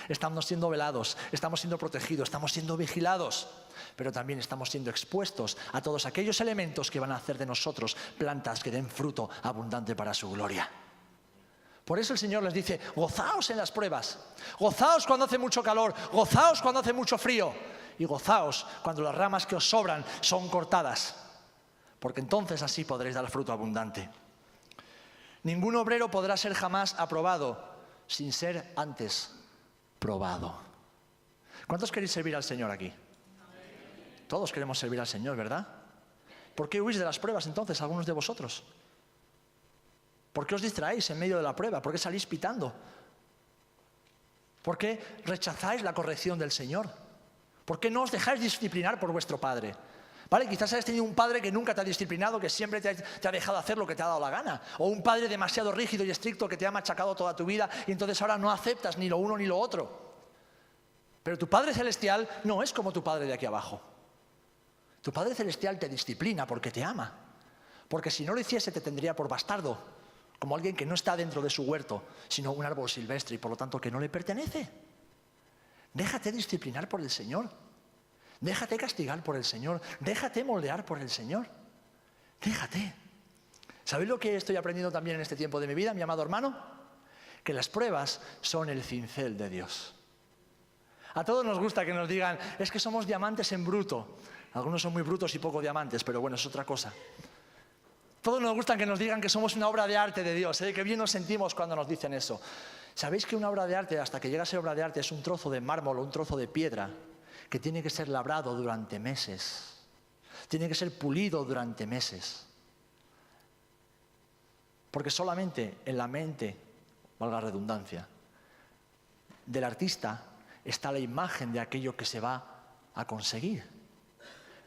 Estamos siendo velados, estamos siendo protegidos, estamos siendo vigilados, pero también estamos siendo expuestos a todos aquellos elementos que van a hacer de nosotros plantas que den fruto abundante para su gloria. Por eso el Señor les dice, gozaos en las pruebas, gozaos cuando hace mucho calor, gozaos cuando hace mucho frío. y gozaos cuando las ramas que os sobran son cortadas, porque entonces así podréis dar fruto abundante. Ningún obrero podrá ser jamás aprobado sin ser antes probado. ¿Cuántos queréis servir al Señor aquí? Todos queremos servir al Señor, ¿verdad? ¿Por qué huís de las pruebas entonces, algunos de vosotros? ¿Por qué os distraéis en medio de la prueba? ¿Por qué salís pitando? ¿Por qué rechazáis la corrección del Señor? ¿Por qué no os dejáis disciplinar por vuestro Padre? ¿Vale? Quizás hayas tenido un padre que nunca te ha disciplinado, que siempre te ha dejado hacer lo que te ha dado la gana. O un padre demasiado rígido y estricto que te ha machacado toda tu vida y entonces ahora no aceptas ni lo uno ni lo otro. Pero tu Padre Celestial no es como tu Padre de aquí abajo. Tu Padre Celestial te disciplina porque te ama. Porque si no lo hiciese te tendría por bastardo, como alguien que no está dentro de su huerto, sino un árbol silvestre y por lo tanto que no le pertenece. Déjate disciplinar por el Señor. Déjate castigar por el Señor. Déjate moldear por el Señor. Déjate. ¿Sabéis lo que estoy aprendiendo también en este tiempo de mi vida, mi amado hermano? Que las pruebas son el cincel de Dios. A todos nos gusta que nos digan, es que somos diamantes en bruto. Algunos son muy brutos y poco diamantes, pero bueno, es otra cosa. Todos nos gusta que nos digan que somos una obra de arte de Dios, ¿eh? Que bien nos sentimos cuando nos dicen eso. ¿Sabéis que una obra de arte, hasta que llega a ser obra de arte, es un trozo de mármol o un trozo de piedra que tiene que ser labrado durante meses? Tiene que ser pulido durante meses. Porque solamente en la mente, valga la redundancia, del artista está la imagen de aquello que se va a conseguir.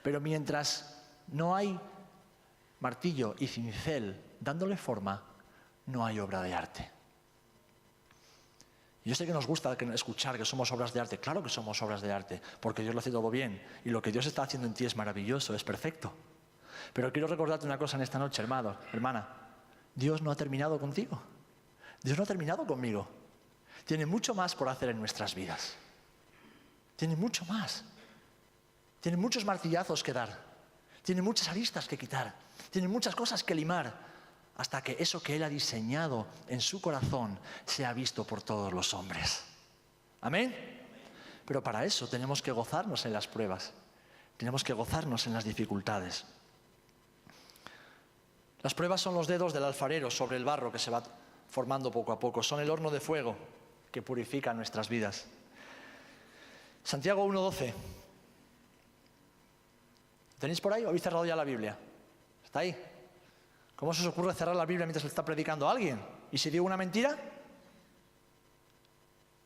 Pero mientras no hay martillo y cincel dándole forma, no hay obra de arte. Yo sé que nos gusta escuchar que somos obras de arte. Claro que somos obras de arte, porque Dios lo hace todo bien. Y lo que Dios está haciendo en ti es maravilloso, es perfecto. Pero quiero recordarte una cosa en esta noche, hermano, hermana. Dios no ha terminado contigo. Dios no ha terminado conmigo. Tiene mucho más por hacer en nuestras vidas. Tiene mucho más. Tiene muchos martillazos que dar. Tiene muchas aristas que quitar. Tiene muchas cosas que limar. Hasta que eso que Él ha diseñado en su corazón sea visto por todos los hombres. ¿Amén? Pero para eso tenemos que gozarnos en las pruebas. Tenemos que gozarnos en las dificultades. Las pruebas son los dedos del alfarero sobre el barro que se va formando poco a poco. Son el horno de fuego que purifica nuestras vidas. Santiago 1:12. ¿Tenéis por ahí o habéis cerrado ya la Biblia? ¿Está ahí? ¿Cómo se os ocurre cerrar la Biblia mientras le está predicando a alguien? ¿Y si digo una mentira?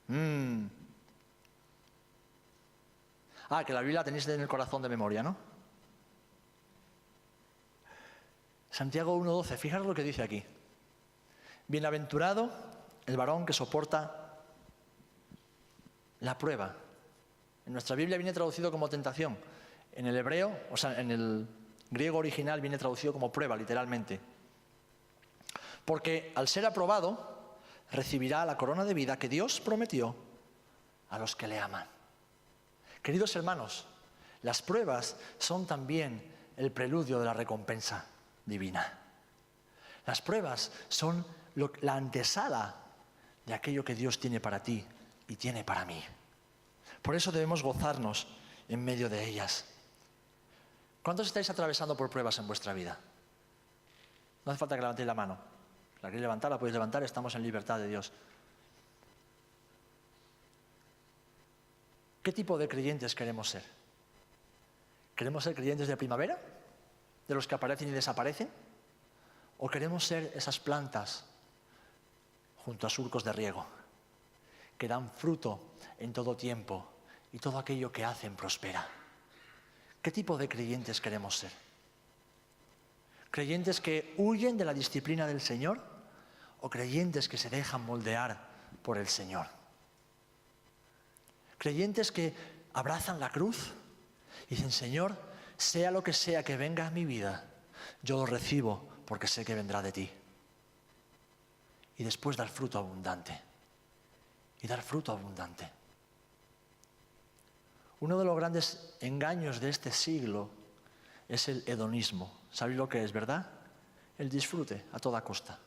Que la Biblia la tenéis en el corazón de memoria, ¿no? Santiago 1:12, fijaros lo que dice aquí. Bienaventurado el varón que soporta la prueba. En nuestra Biblia viene traducido como tentación. En el hebreo, o sea, en el griego original viene traducido como prueba, literalmente. Porque al ser aprobado, recibirá la corona de vida que Dios prometió a los que le aman. Queridos hermanos, las pruebas son también el preludio de la recompensa divina. Las pruebas son la antesala de aquello que Dios tiene para ti y tiene para mí. Por eso debemos gozarnos en medio de ellas. ¿Cuántos estáis atravesando por pruebas en vuestra vida? No hace falta que levantéis la mano. La queréis levantar, la podéis levantar, estamos en libertad de Dios. ¿Qué tipo de creyentes queremos ser? ¿Queremos ser creyentes de primavera? ¿De los que aparecen y desaparecen? ¿O queremos ser esas plantas junto a surcos de riego que dan fruto en todo tiempo y todo aquello que hacen prospera? ¿Qué tipo de creyentes queremos ser? ¿Creyentes que huyen de la disciplina del Señor o creyentes que se dejan moldear por el Señor? ¿Creyentes que abrazan la cruz y dicen, Señor, sea lo que sea que venga a mi vida, yo lo recibo porque sé que vendrá de ti? Y después dar fruto abundante. Y dar fruto abundante. Uno de los grandes engaños de este siglo es el hedonismo. ¿Sabéis lo que es, verdad? El disfrute a toda costa.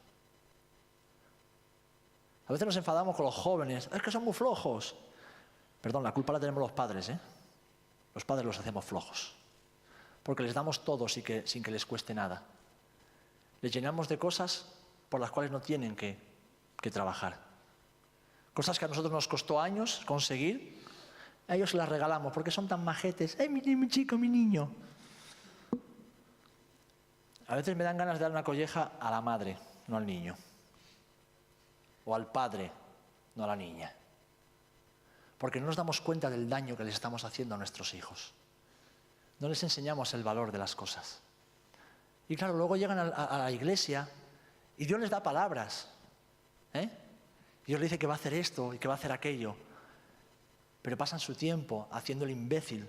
A veces nos enfadamos con los jóvenes. Es que son muy flojos. Perdón, la culpa la tenemos los padres, ¿eh? Los padres los hacemos flojos, porque les damos todo sin que les cueste nada. Les llenamos de cosas por las cuales no tienen que trabajar. Cosas que a nosotros nos costó años conseguir, a ellos se las regalamos porque son tan majetes. ¡Ay, mi chico, mi niño! A veces me dan ganas de dar una colleja a la madre, no al niño. O al padre, no a la niña. Porque no nos damos cuenta del daño que les estamos haciendo a nuestros hijos. No les enseñamos el valor de las cosas. Y claro, luego llegan a la iglesia y Dios les da palabras. Dios les dice que va a hacer esto y que va a hacer aquello. Pero pasan su tiempo haciendo el imbécil,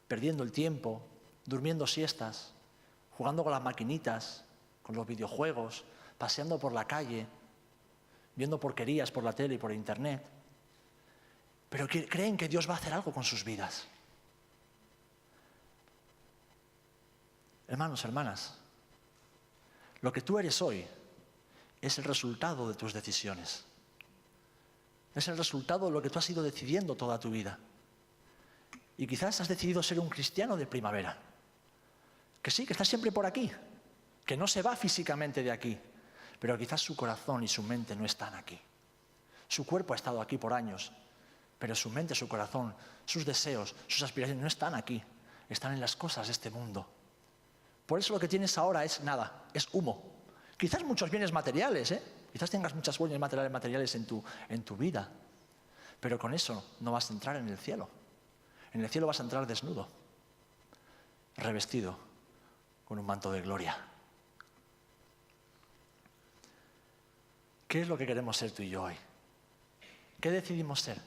perdiendo el tiempo, durmiendo siestas, jugando con las maquinitas, con los videojuegos, paseando por la calle, viendo porquerías por la tele y por internet. Pero creen que Dios va a hacer algo con sus vidas. Hermanos, hermanas, lo que tú eres hoy es el resultado de tus decisiones. Es el resultado de lo que tú has ido decidiendo toda tu vida. Y quizás has decidido ser un cristiano de primavera. Que sí, que está siempre por aquí. Que no se va físicamente de aquí. Pero quizás su corazón y su mente no están aquí. Su cuerpo ha estado aquí por años. Pero su mente, su corazón, sus deseos, sus aspiraciones no están aquí. Están en las cosas de este mundo. Por eso lo que tienes ahora es nada, es humo. Quizás muchos bienes materiales, quizás tengas muchas bienes materiales en tu vida. Pero con eso no vas a entrar en el cielo. En el cielo vas a entrar desnudo, revestido con un manto de gloria. ¿Qué es lo que queremos ser tú y yo hoy? ¿Qué decidimos ser?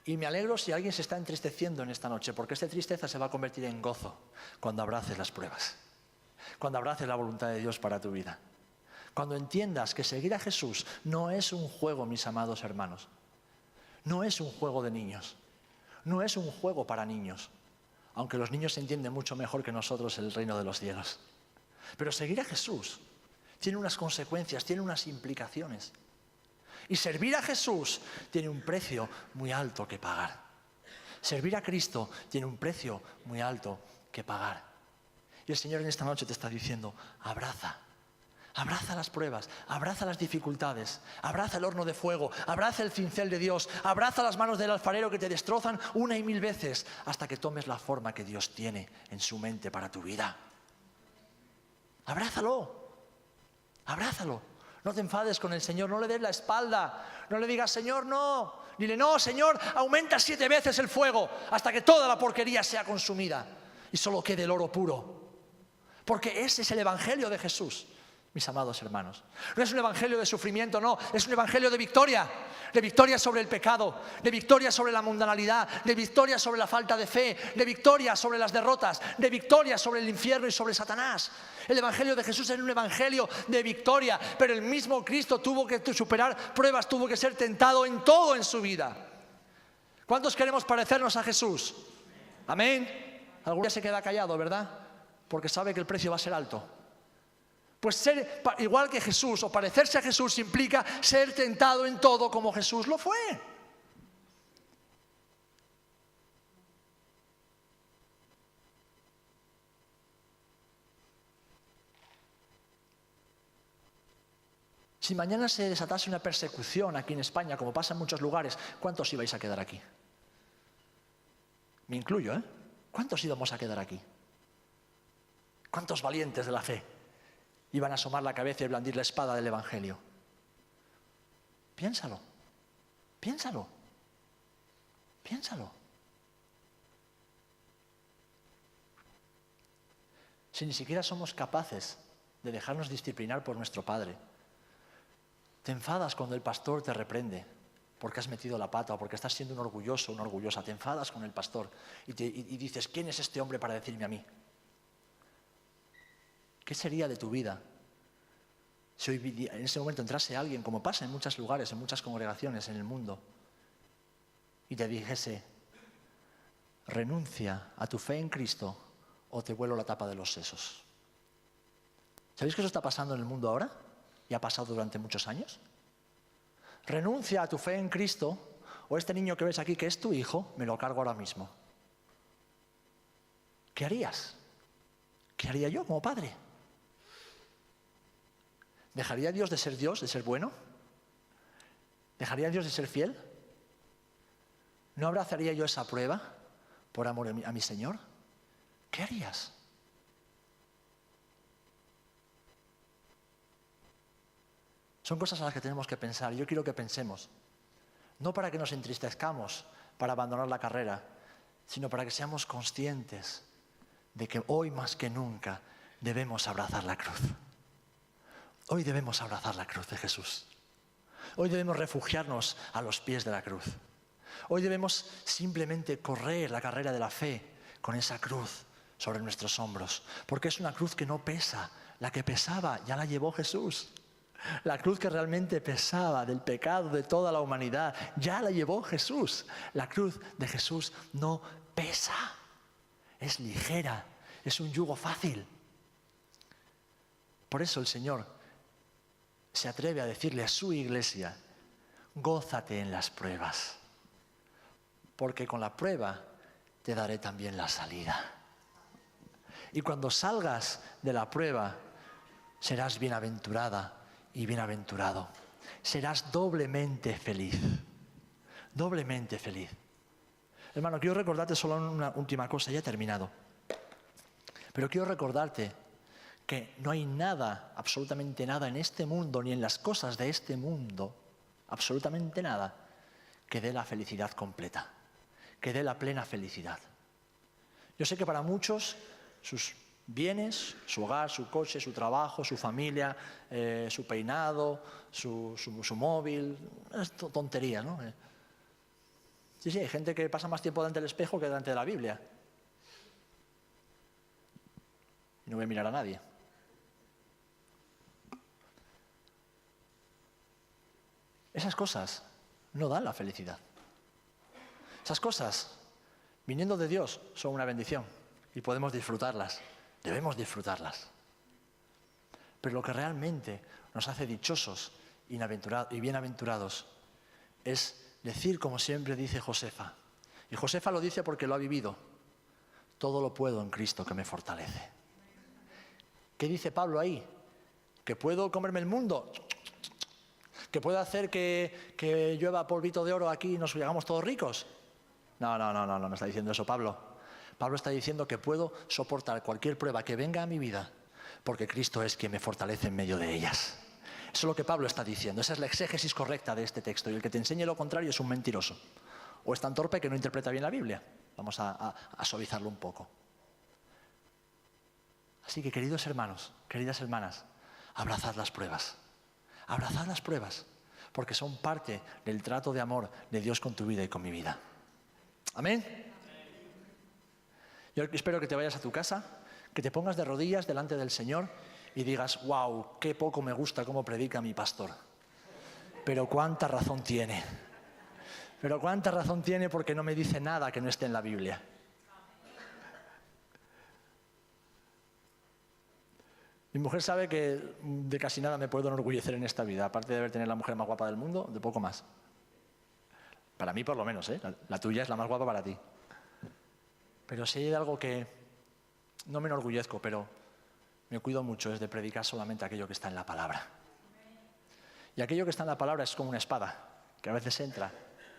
Y me alegro si alguien se está entristeciendo en esta noche, porque esta tristeza se va a convertir en gozo cuando abraces las pruebas, cuando abraces la voluntad de Dios para tu vida. Cuando entiendas que seguir a Jesús no es un juego, mis amados hermanos. No es un juego de niños. No es un juego para niños. Aunque los niños entienden mucho mejor que nosotros el reino de los cielos. Pero seguir a Jesús tiene unas consecuencias, tiene unas implicaciones. Y servir a Jesús tiene un precio muy alto que pagar. Servir a Cristo tiene un precio muy alto que pagar. Y el Señor en esta noche te está diciendo, abraza las pruebas, abraza las dificultades, abraza el horno de fuego, abraza el cincel de Dios, abraza las manos del alfarero que te destrozan 1 y 1000 veces hasta que tomes la forma que Dios tiene en su mente para tu vida. Abrázalo. No te enfades con el Señor, no le des la espalda, no le digas, Señor, no. Dile, no, Señor, aumenta 7 veces el fuego hasta que toda la porquería sea consumida y solo quede el oro puro. Porque ese es el evangelio de Jesús, mis amados hermanos. No es un evangelio de sufrimiento, no, es un evangelio de victoria sobre el pecado, de victoria sobre la mundanalidad, de victoria sobre la falta de fe, de victoria sobre las derrotas, de victoria sobre el infierno y sobre Satanás. El evangelio de Jesús es un evangelio de victoria, pero el mismo Cristo tuvo que superar pruebas, tuvo que ser tentado en todo en su vida. ¿Cuántos queremos parecernos a Jesús? Amén. Alguno se queda callado, ¿verdad? Porque sabe que el precio va a ser alto. Pues ser igual que Jesús o parecerse a Jesús implica ser tentado en todo como Jesús lo fue. Si mañana se desatase una persecución aquí en España, como pasa en muchos lugares, ¿cuántos ibais a quedar aquí? Me incluyo, ¿eh? ¿Cuántos íbamos a quedar aquí? ¿Cuántos valientes de la fe iban a asomar la cabeza y blandir la espada del Evangelio? Piénsalo. Si ni siquiera somos capaces de dejarnos disciplinar por nuestro Padre, te enfadas cuando el pastor te reprende porque has metido la pata o porque estás siendo un orgulloso o una orgullosa, te enfadas con el pastor y dices, ¿quién es este hombre para decirme a mí? ¿Qué sería de tu vida si hoy en ese momento entrase alguien, como pasa en muchos lugares, en muchas congregaciones en el mundo, y te dijese, renuncia a tu fe en Cristo o te vuelo la tapa de los sesos? ¿Sabéis que eso está pasando en el mundo ahora? ¿Y ha pasado durante muchos años? Renuncia a tu fe en Cristo o este niño que ves aquí, que es tu hijo, me lo cargo ahora mismo. ¿qué harías? ¿Qué haría yo como padre? ¿Dejaría a Dios de ser Dios, de ser bueno? ¿Dejaría a Dios de ser fiel? ¿No abrazaría yo esa prueba por amor a mi Señor? ¿Qué harías? Son cosas a las que tenemos que pensar. Yo quiero que pensemos. No para que nos entristezcamos, para abandonar la carrera, sino para que seamos conscientes de que hoy más que nunca debemos abrazar la cruz. Hoy debemos abrazar la cruz de Jesús. Hoy debemos refugiarnos a los pies de la cruz. Hoy debemos simplemente correr la carrera de la fe con esa cruz sobre nuestros hombros, porque es una cruz que no pesa. La que pesaba ya la llevó Jesús. La cruz que realmente pesaba del pecado de toda la humanidad ya la llevó Jesús. La cruz de Jesús no pesa, es ligera, es un yugo fácil. Por eso el Señor se atreve a decirle a su iglesia: gózate en las pruebas, porque con la prueba te daré también la salida. Y cuando salgas de la prueba, serás bienaventurada y bienaventurado. Serás doblemente feliz. Doblemente feliz. Hermano, quiero recordarte solo una última cosa, ya he terminado. Pero quiero recordarte que no hay nada, absolutamente nada en este mundo, ni en las cosas de este mundo, absolutamente nada, que dé la felicidad completa, que dé la plena felicidad. Yo sé que para muchos sus bienes, su hogar, su coche, su trabajo, su familia, su peinado, su móvil, es tontería, ¿no? Sí, hay gente que pasa más tiempo delante del espejo que delante de la Biblia. Y no voy a mirar a nadie. Esas cosas no dan la felicidad. Esas cosas, viniendo de Dios, son una bendición y podemos disfrutarlas. Debemos disfrutarlas. Pero lo que realmente nos hace dichosos y bienaventurados es decir, como siempre dice Josefa. Y Josefa lo dice porque lo ha vivido: todo lo puedo en Cristo que me fortalece. ¿Qué dice Pablo ahí? ¿Que puedo comerme el mundo? ¿Que puedo hacer que llueva polvito de oro aquí y nos hagamos todos ricos? No está diciendo eso Pablo. Pablo está diciendo que puedo soportar cualquier prueba que venga a mi vida porque Cristo es quien me fortalece en medio de ellas. Eso es lo que Pablo está diciendo. Esa es la exégesis correcta de este texto. Y el que te enseñe lo contrario es un mentiroso. O es tan torpe que no interpreta bien la Biblia. Vamos a suavizarlo un poco. Así que, queridos hermanos, queridas hermanas, abrazad las pruebas. Abrazad las pruebas, porque son parte del trato de amor de Dios con tu vida y con mi vida. ¿Amén? Yo espero que te vayas a tu casa, que te pongas de rodillas delante del Señor y digas: wow, qué poco me gusta cómo predica mi pastor. Pero cuánta razón tiene. Pero cuánta razón tiene, porque no me dice nada que no esté en la Biblia. Mi mujer sabe que de casi nada me puedo enorgullecer en esta vida, aparte de tener la mujer más guapa del mundo, de poco más. Para mí por lo menos, ¿eh? La tuya es la más guapa para ti. Pero si hay algo que no me enorgullezco, pero me cuido mucho, es de predicar solamente aquello que está en la palabra. Y aquello que está en la palabra es como una espada, que a veces entra,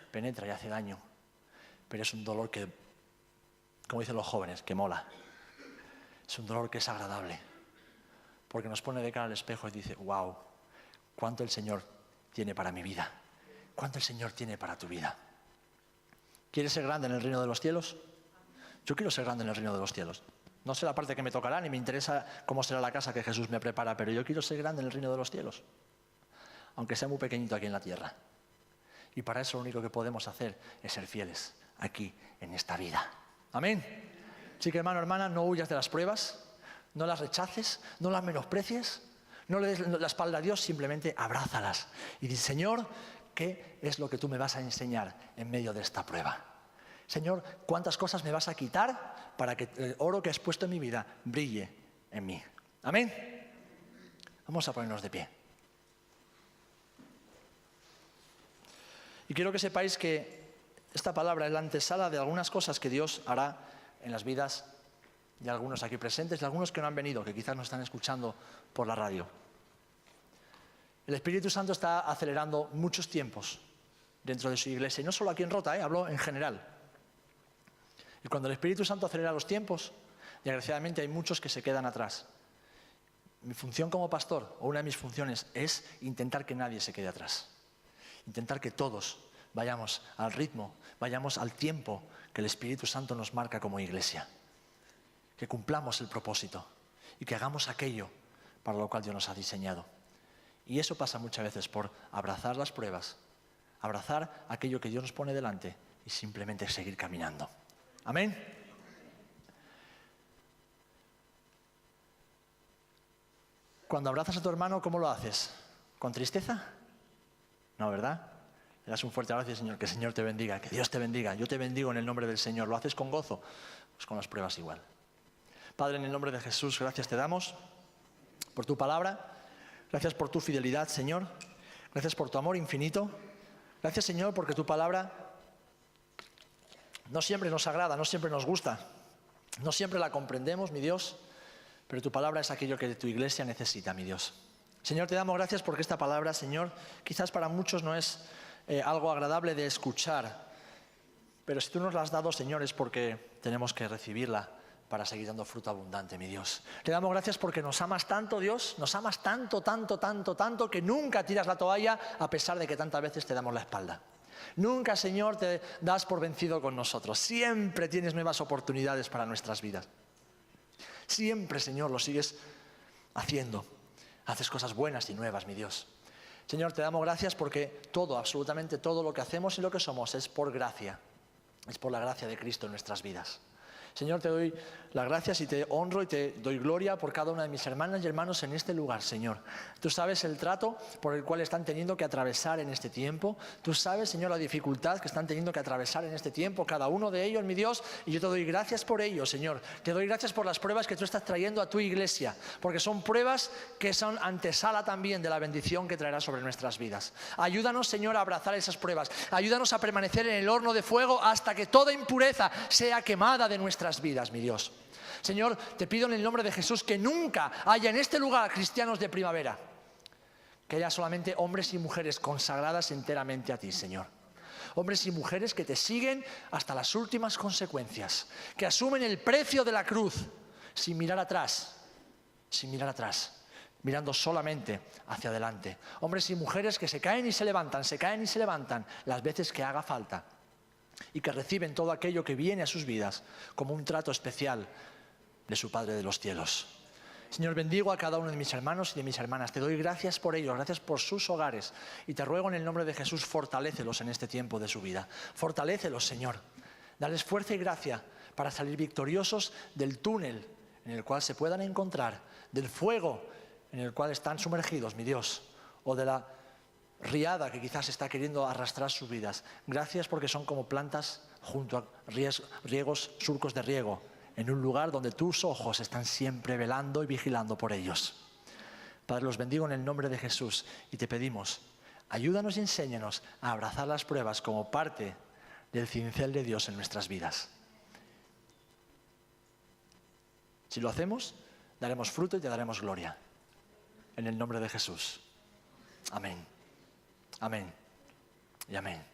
penetra y hace daño. Pero es un dolor que, como dicen los jóvenes, que mola. Es un dolor que es agradable, porque nos pone de cara al espejo y dice: wow, cuánto el Señor tiene para mi vida, cuánto el Señor tiene para tu vida. ¿Quieres ser grande en el reino de los cielos? Yo quiero ser grande en el reino de los cielos. No sé la parte que me tocará, ni me interesa cómo será la casa que Jesús me prepara, pero yo quiero ser grande en el reino de los cielos, aunque sea muy pequeñito aquí en la tierra. Y para eso lo único que podemos hacer es ser fieles aquí, en esta vida. Amén. Así que, hermano, hermana, no huyas de las pruebas, no las rechaces, no las menosprecies, no le des la espalda a Dios, simplemente abrázalas. Y di: Señor, ¿qué es lo que tú me vas a enseñar en medio de esta prueba? Señor, ¿cuántas cosas me vas a quitar para que el oro que has puesto en mi vida brille en mí? Amén. Vamos a ponernos de pie. Y quiero que sepáis que esta palabra es la antesala de algunas cosas que Dios hará en las vidas de algunos aquí presentes, de algunos que no han venido, que quizás nos están escuchando por la radio. El Espíritu Santo está acelerando muchos tiempos dentro de su iglesia, y no solo aquí en Rota, hablo en general. Y cuando el Espíritu Santo acelera los tiempos, desgraciadamente hay muchos que se quedan atrás. Mi función como pastor, o una de mis funciones, es intentar que nadie se quede atrás. Intentar que todos vayamos al ritmo, vayamos al tiempo que el Espíritu Santo nos marca como iglesia. Que cumplamos el propósito y que hagamos aquello para lo cual Dios nos ha diseñado. Y eso pasa muchas veces por abrazar las pruebas, abrazar aquello que Dios nos pone delante y simplemente seguir caminando. Amén. Cuando abrazas a tu hermano, ¿cómo lo haces? ¿Con tristeza? No, ¿verdad? Le das un fuerte abrazo, Señor, que el Señor te bendiga, que Dios te bendiga. Yo te bendigo en el nombre del Señor. ¿Lo haces con gozo? Pues con las pruebas igual. Padre, en el nombre de Jesús, gracias te damos por tu palabra. Gracias por tu fidelidad, Señor. Gracias por tu amor infinito. Gracias, Señor, porque tu palabra no siempre nos agrada, no siempre nos gusta. No siempre la comprendemos, mi Dios. Pero tu palabra es aquello que tu iglesia necesita, mi Dios. Señor, te damos gracias porque esta palabra, Señor, quizás para muchos no es algo agradable de escuchar. Pero si tú nos la has dado, Señor, es porque tenemos que recibirla para seguir dando fruto abundante, mi Dios. Te damos gracias porque nos amas tanto, Dios, nos amas tanto, tanto, tanto, tanto, que nunca tiras la toalla a pesar de que tantas veces te damos la espalda. Nunca, Señor, te das por vencido con nosotros. Siempre tienes nuevas oportunidades para nuestras vidas. Siempre, Señor, lo sigues haciendo. Haces cosas buenas y nuevas, mi Dios. Señor, te damos gracias porque todo, absolutamente todo lo que hacemos y lo que somos es por gracia. Es por la gracia de Cristo en nuestras vidas. Señor, te doy las gracias y te honro y te doy gloria por cada una de mis hermanas y hermanos en este lugar, Señor. Tú sabes el trato por el cual están teniendo que atravesar en este tiempo. Tú sabes, Señor, la dificultad que están teniendo que atravesar en este tiempo, cada uno de ellos, mi Dios, y yo te doy gracias por ello, Señor. Te doy gracias por las pruebas que tú estás trayendo a tu iglesia, porque son pruebas que son antesala también de la bendición que traerá sobre nuestras vidas. Ayúdanos, Señor, a abrazar esas pruebas. Ayúdanos a permanecer en el horno de fuego hasta que toda impureza sea quemada de nuestras vidas, mi Dios. Señor, te pido en el nombre de Jesús que nunca haya en este lugar cristianos de primavera, que haya solamente hombres y mujeres consagradas enteramente a ti, Señor. Hombres y mujeres que te siguen hasta las últimas consecuencias, que asumen el precio de la cruz sin mirar atrás, mirando solamente hacia adelante. Hombres y mujeres que se caen y se levantan las veces que haga falta, y que reciben todo aquello que viene a sus vidas como un trato especial de su Padre de los cielos. Señor, bendigo a cada uno de mis hermanos y de mis hermanas. Te doy gracias por ellos, gracias por sus hogares. Y te ruego en el nombre de Jesús, fortalécelos en este tiempo de su vida. Fortalécelos, Señor. Dales fuerza y gracia para salir victoriosos del túnel en el cual se puedan encontrar, del fuego en el cual están sumergidos, mi Dios, o de la riada que quizás está queriendo arrastrar sus vidas. Gracias porque son como plantas junto a surcos de riego, en un lugar donde tus ojos están siempre velando y vigilando por ellos. Padre, los bendigo en el nombre de Jesús y te pedimos, ayúdanos y enséñanos a abrazar las pruebas como parte del cincel de Dios en nuestras vidas. Si lo hacemos, daremos fruto y te daremos gloria. En el nombre de Jesús. Amén. Amén y amén.